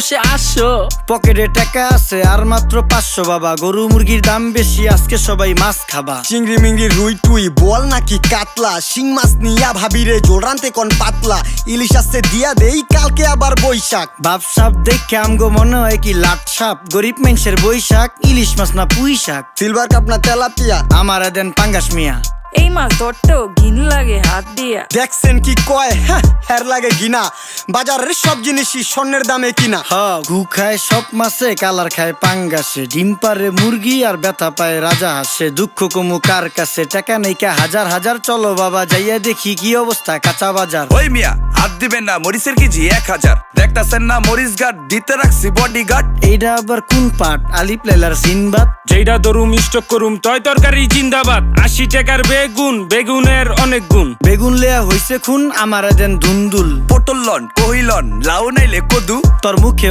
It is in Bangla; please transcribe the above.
800 পকেটে টাকা আছে আর মাত্র 500 বাবা। গরু মুরগির দাম বেশি, আজকে সবাই মাছ খাবা। চিংড়ি মিংড়ি রুই টুই বল নাকি কাতলা, শিং মাছ নিয়া ভাবিরে জোল রানতে কোন পাতলা, ইলিশ আসছে দিয়া দেই কালকে আবার বৈশাখ। বাপ সাপ দেখে আমগো মনে হয় কি লাট সাপ, গরিব মানুষের বৈশাখ, ইলিশ মাছ না পুঁই শাক। সিলভার কাপ না তেলাপিয়া, আমার দেন পাঙ্গাস মিয়া। এই মাছ ধরতেও ঘিন লাগে হাত দিয়া। দেখছেন কি কয়, হের লাগে গিনা, বাজারের সব জিনিসই স্বর্ণের দামে কিনা। হ ঘু খায় সব মাছে, কালার খায় পাঙ্গাসে, ডিম পারে মুরগি আর ব্যথা পায় রাজা হাসে। দুঃখ কমু কার কাছে, টাকা নেই কা হাজার হাজার, চলো বাবা যাইয়া দেখি কি অবস্থা কাঁচা বাজার। ওই মিয়া হাত দিবেন না, মরিচের কেজি 1000। দেখতাছেন না মরিচ গার্ড দিতে রাখছি বডি গার্ড। এইটা আবার কোন পাট, আলিপ লাইলার সিনবাদ? যেইটা ধরুম স্টক করুম তয় তরকারি জিন্দাবাদ। 80 টাকার বেগুন, বেগুনের অনেক গুণ। বেগুন লেয়া হইছে খুন, আমার দেন ধুন্দুল। পটল লন কহিলন লাউ নাইলে কদু। তোর মুখে